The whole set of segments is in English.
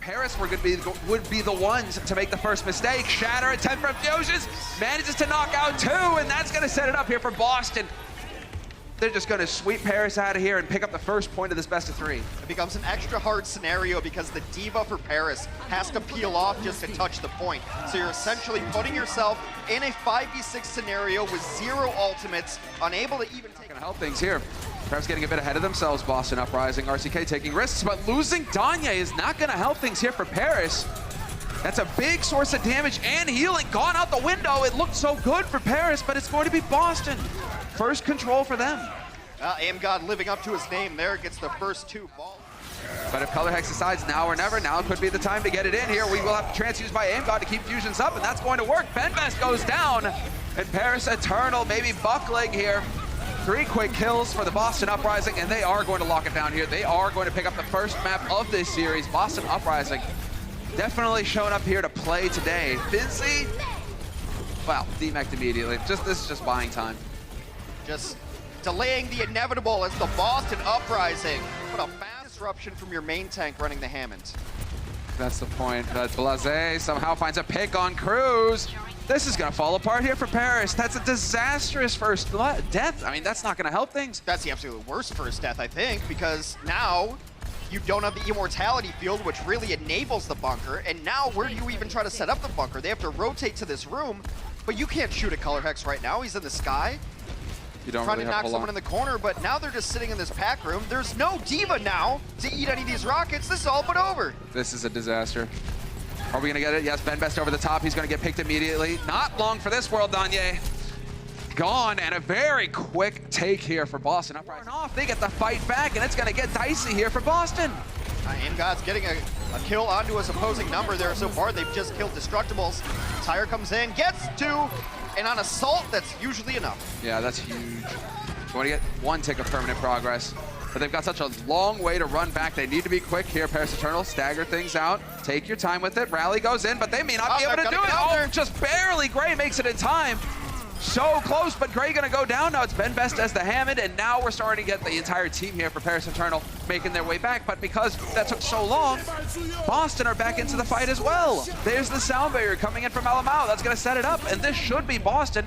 Paris would be the ones to make the first mistake. Shatter, attempt from Fusions, manages to knock out 2, and that's going to set it up here for Boston. They're just going to sweep Paris out of here and pick up the first point of this best of 3. It becomes an extra hard scenario because the diva for Paris has to peel off just to touch the point. So you're essentially putting yourself in a 5v6 scenario with 0 ultimates, unable to even take... Gonna help things here. Perhaps getting a bit ahead of themselves, Boston Uprising. RCK taking risks, but losing Danye is not gonna help things here for Paris. That's a big source of damage and healing gone out the window. It looked so good for Paris, but it's going to be Boston. First control for them. Aim God living up to his name there, gets the first 2 balls. But if Color Hex decides now or never, now could be the time to get it in here. We will have to transfuse by Aim God to keep fusions up, and that's going to work. Benbest goes down, and Paris Eternal maybe buckling here. 3 quick kills for the Boston Uprising, and they are going to lock it down here. They are going to pick up the first map of this series. Boston Uprising definitely showing up here to play today. Fizzy, well, demeched immediately. This is just buying time. Just delaying the inevitable as the Boston Uprising. What a fast disruption from your main tank running the Hammond. That's the point. Blase somehow finds a pick on Cruz. This is going to fall apart here for Paris. That's a disastrous first death. I mean, that's not going to help things. That's the absolute worst first death, I think, because now you don't have the immortality field, which really enables the bunker. And now where do you even try to set up the bunker? They have to rotate to this room, but you can't shoot a Color Hex right now. He's in the sky. You don't trying really to knock have someone in the corner, but now they're just sitting in this pack room. There's no diva now to eat any of these rockets. This is all but over. This is a disaster. Are we gonna get it? Yes, Benbest over the top. He's gonna get picked immediately. Not long for this world, Danye. Gone, and a very quick take here for Boston. Uprising off, they get the fight back, and it's gonna get dicey here for Boston. Aim God's getting a kill onto his opposing number there so far. They've just killed Destructibles. Tyre comes in, gets 2, and on Assault, that's usually enough. Yeah, that's huge. You want to get 1 tick of permanent progress, but they've got such a long way to run back. They need to be quick here. Paris Eternal, stagger things out. Take your time with it. Rally goes in, but they may not be able to do it. Oh, just barely. Gray makes it in time. So close, but Gray gonna go down. Now it's Benbest as the Hammond, and now we're starting to get the entire team here for Paris Eternal making their way back. But because that took so long, Boston are back into the fight as well. There's the sound barrier coming in from Alamao. That's gonna set it up, and this should be Boston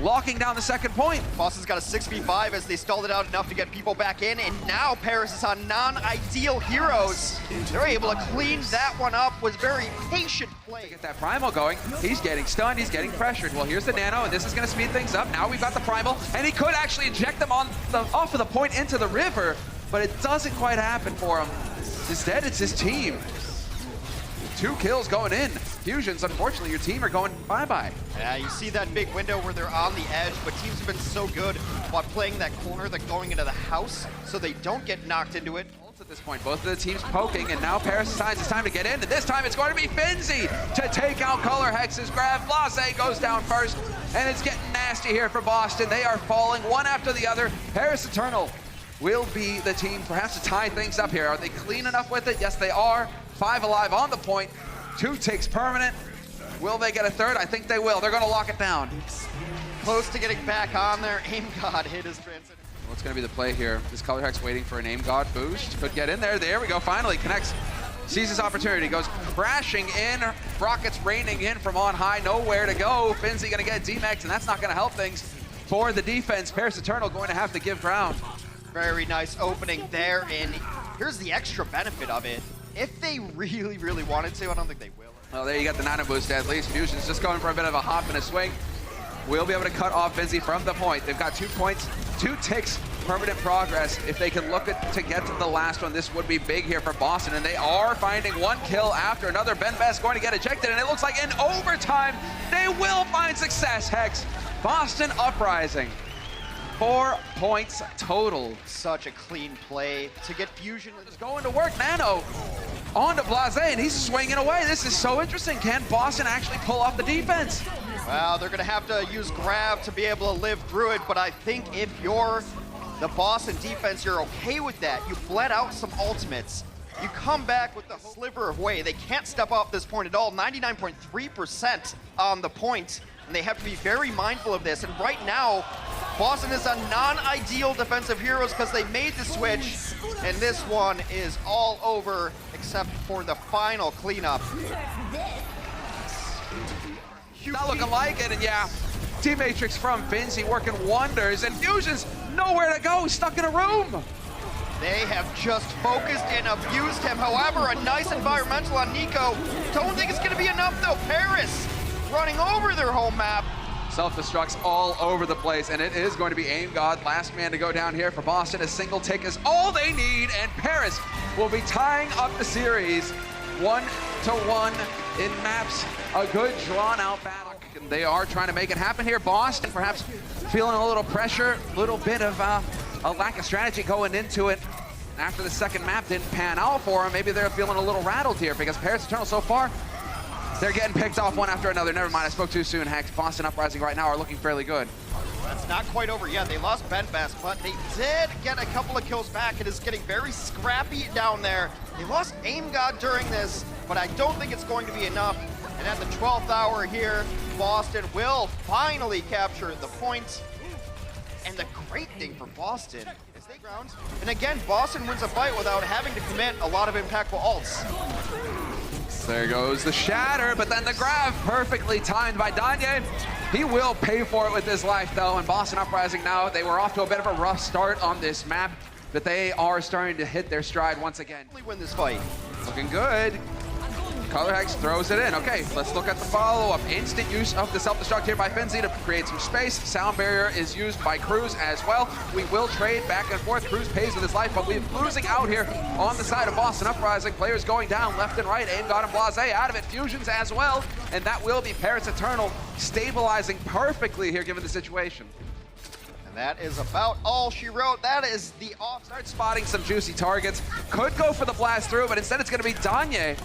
locking down the second point. Boston's got a 6v5 as they stalled it out enough to get people back in, and now Paris is on non-ideal heroes. They're able to clean that one up with very patient play. Get that Primal going. He's getting stunned, he's getting pressured. Well, here's the Nano, and this is gonna speed things up. Now we've got the Primal, and he could actually eject them off of the point into the river, but it doesn't quite happen for him. Instead, it's his team. 2 kills going in. Fusions, unfortunately, your team are going bye-bye. Yeah, you see that big window where they're on the edge, but teams have been so good about playing that corner, that going into the house, so they don't get knocked into it. At this point, both of the teams poking, and now Paris decides it's time to get in, and this time it's going to be Finzi to take out Color Hex's grab. Blase goes down first, and it's getting nasty here for Boston. They are falling one after the other. Paris Eternal will be the team perhaps to tie things up here. Are they clean enough with it? Yes, they are. 5 alive on the point. 2 ticks permanent. Will they get a third? I think they will. They're going to lock it down. Close to getting back on there. Aim God hit his transition. What's going to be the play here? Is Color Hex waiting for an Aim God boost? Could get in there. There we go. Finally connects. Sees his opportunity. Goes crashing in. Rockets raining in from on high. Nowhere to go. Finzi going to get D-Max, and that's not going to help things for the defense. Paris Eternal going to have to give ground. Very nice opening there, and here's the extra benefit of it. If they really, really wanted to, I don't think they will. Well, there you got the Nano boost at least. Fusion's just going for a bit of a hop and a swing. We'll be able to cut off Finzi from the point. They've got 2 points, 2 ticks, permanent progress. If they can look to get to the last one, this would be big here for Boston, and they are finding 1 kill after another. Benbest going to get ejected, and it looks like in overtime, they will find success, Hex. Boston Uprising. 4 points total. Such a clean play to get Fusion. It's going to work. Nano on to Blase, and he's swinging away. This is so interesting. Can Boston actually pull off the defense? Well, they're going to have to use grab to be able to live through it, but I think if you're the Boston defense, you're okay with that. You bled out some ultimates. You come back with the sliver of way. They can't step off this point at all. 99.3% on the point, and they have to be very mindful of this. And right now, Boston is a non-ideal defensive heroes because they made the switch, and this one is all over except for the final cleanup. Not looking like it, and yeah, Team Matrix from Finzi working wonders, and Fusion's nowhere to go, stuck in a room. They have just focused and abused him. However, a nice environmental on Nico. Don't think it's gonna be enough though. Paris running over their home map. Self-destructs all over the place, and it is going to be Aim God, last man to go down here for Boston. A single tick is all they need, and Paris will be tying up the series 1-1 in maps. A good drawn-out battle. And they are trying to make it happen here. Boston perhaps feeling a little pressure, a little bit of a lack of strategy going into it. After the second map didn't pan out for them, maybe they're feeling a little rattled here because Paris Eternal so far, they're getting picked off one after another. Never mind, I spoke too soon, Hex. Boston Uprising right now are looking fairly good. That's not quite over yet. They lost Benbest, but they did get a couple of kills back. It is getting very scrappy down there. They lost Aim God during this, but I don't think it's going to be enough. And at the 12th hour here, Boston will finally capture the point. And the great thing for Boston is they ground. And again, Boston wins a fight without having to commit a lot of impactful ults. There goes the shatter, but then the grab perfectly timed by Danye. He will pay for it with his life though, and Boston Uprising now, they were off to a bit of a rough start on this map, but they are starting to hit their stride once again. Win this fight. Looking good. Color Hex throws it in. Okay, let's look at the follow-up. Instant use of the self-destruct here by Finzi to create some space. Sound barrier is used by Cruz as well. We will trade back and forth. Cruz pays with his life, but we're losing out here on the side of Boston Uprising. Players going down left and right. Aim God and Blase out of it. Fusions as well. And that will be Paris Eternal stabilizing perfectly here given the situation. That is about all she wrote. That is the off. Start spotting some juicy targets. Could go for the blast through, but instead it's going to be Danye.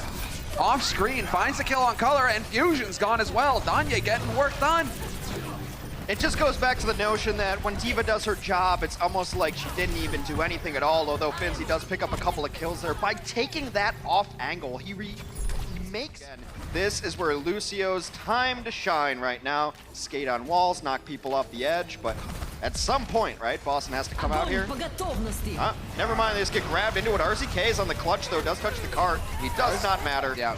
Off screen, finds the kill on Color, and Fusion's gone as well. Danye getting work done. It just goes back to the notion that when D.Va does her job, it's almost like she didn't even do anything at all, although Finzi does pick up a couple of kills there. By taking that off angle, he makes... This is where Lucio's time to shine right now. Skate on walls, knock people off the edge, but at some point, right, Boston has to come out here. Never mind, they just get grabbed into it. RZK is on the clutch, though, does touch the cart. He does not matter. Yeah,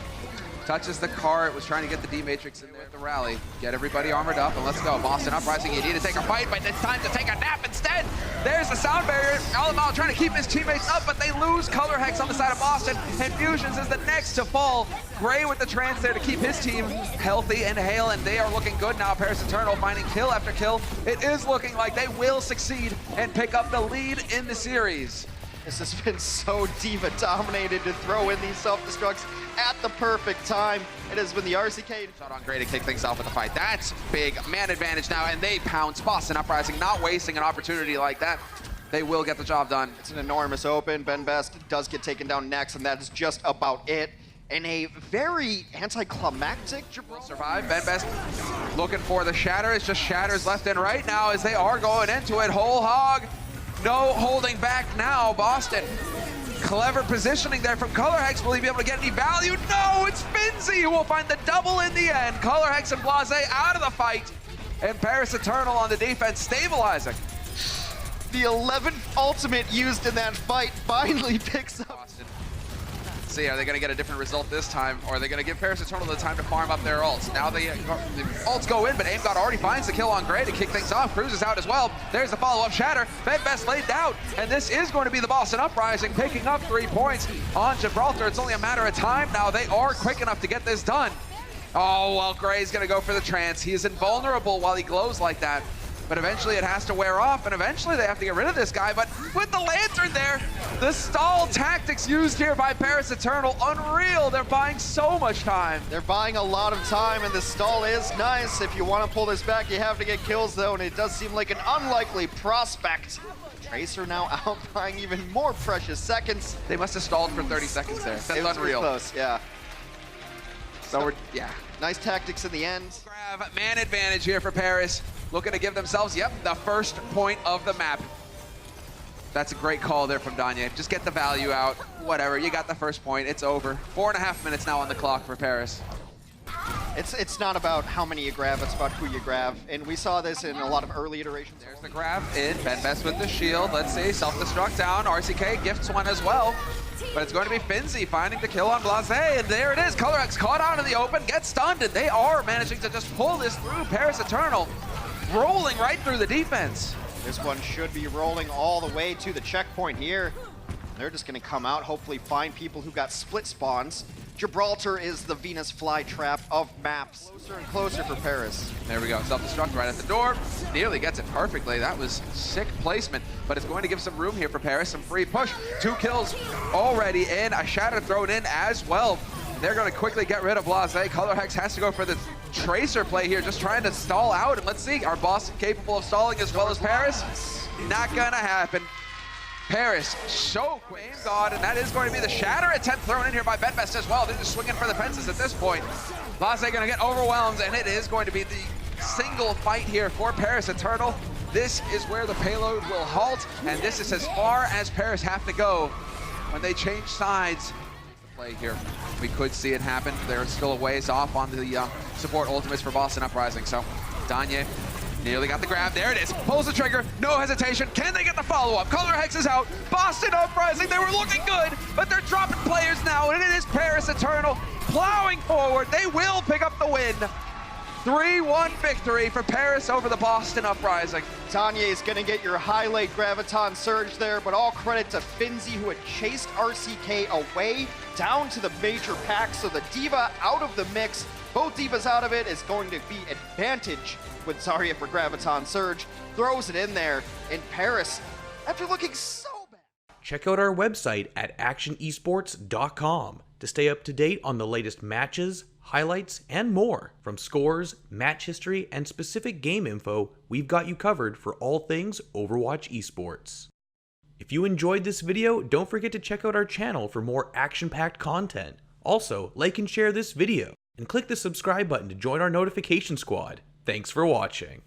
touches the cart, was trying to get the D-Matrix in there with the rally. Get everybody armored up, and let's go. Boston Uprising, you need to take a fight, but it's time to take a nap instead. There's the sound barrier. Alamao trying to keep his teammates up, but they lose Color Hex on the side of Boston, and Fusions is the next to fall. Gray with the trance there to keep his team healthy and hale, and they are looking good now. Paris Eternal finding kill after kill. It is looking like they will succeed and pick up the lead in the series. This has been so D.Va dominated to throw in these self-destructs at the perfect time. It has been the RZK shot on Gray to kick things off with the fight. That's big man advantage now, and they pounce. Boston Uprising not wasting an opportunity like that. They will get the job done. It's an enormous open. Benbest does get taken down next, and that is just about it. In a very anticlimactic survive. Benbest looking for the shatter. It's just shatters left and right now as they are going into it. Whole hog. No holding back now, Boston. Clever positioning there from Color Hex. Will he be able to get any value? No, it's Finzi who will find the double in the end. Color Hex and Blase out of the fight. And Paris Eternal on the defense stabilizing. The 11th ultimate used in that fight finally picks up. Boston. See, are they going to get a different result this time, or are they going to give Paris Eternal the time to farm up their ults? Now the ults go in, but Aim God already finds the kill on Gray to kick things off. Cruz is out as well. There's the follow-up shatter. Benbest laid down, and this is going to be the Boston Uprising picking up 3 points on Gibraltar. It's only a matter of time now. They are quick enough to get this done. Oh, well, Gray's going to go for the trance. He is invulnerable while he glows like that. But eventually it has to wear off, and eventually they have to get rid of this guy. But with the lantern there, the stall tactics used here by Paris Eternal, unreal. They're buying so much time. They're buying a lot of time, and the stall is nice. If you want to pull this back, you have to get kills, though, and it does seem like an unlikely prospect. Tracer now out buying even more precious seconds. They must have stalled for 30 seconds there. That's unreal. Close, yeah. So we're, yeah. Nice tactics in the end. Grab man advantage here for Paris. Looking to give themselves, yep, the first point of the map. That's a great call there from Danye. Just get the value out. Whatever, you got the first point. It's over. 4.5 minutes now on the clock for Paris. It's not about how many you grab, it's about who you grab. And we saw this in a lot of early iterations. There's the grab in. Benbest with the shield. Let's see. Self-destruct down. RCK gifts one as well. But it's going to be Finzi finding the kill on Blase. And there it is. ColorX caught out in the open, gets stunned, and they are managing to just pull this through. Paris Eternal rolling right through the defense. This one should be rolling all the way to the checkpoint here. They're just going to come out, hopefully find people who got split spawns. Gibraltar is the Venus flytrap of maps. Closer and closer for Paris. There we go. Self-destruct right at the door. Nearly gets it perfectly. That was sick placement, but it's going to give some room here for Paris. Some free push. 2 kills already in. A shatter thrown in as well. They're going to quickly get rid of Blase. Color Hex has to go for the Tracer play here, just trying to stall out. And let's see, are Boston capable of stalling as well as Paris? Not going to happen. Paris, so quick. God, and that is going to be the shatter attempt thrown in here by Benbest as well. They're just swinging for the fences at this point. Blase going to get overwhelmed, and it is going to be the single fight here for Paris Eternal. This is where the payload will halt, and this is as far as Paris have to go when they change sides. Play here, we could see it happen. They're still a ways off on the support ultimates for Boston Uprising. So Danye nearly got the grab. There it is. Pulls the trigger. No hesitation. Can they get the follow-up? Color Hex is out. Boston Uprising, they were looking good, but they're dropping players now, and it is Paris Eternal plowing forward. They will pick up the win. 3-1 victory for Paris over the Boston Uprising. Tanya is going to get your highlight Graviton Surge there, but all credit to Finzi, who had chased RCK away down to the major pack. So the Diva out of the mix. Both Divas out of it is going to be advantage with Zarya for Graviton Surge. Throws it in there, and Paris, after looking so bad. Check out our website at AkshonEsports.com to stay up to date on the latest matches, highlights, and more. From scores, match history, and specific game info, we've got you covered for all things Overwatch esports. If you enjoyed this video, don't forget to check out our channel for more action-packed content. Also, like and share this video, and click the subscribe button to join our notification squad. Thanks for watching.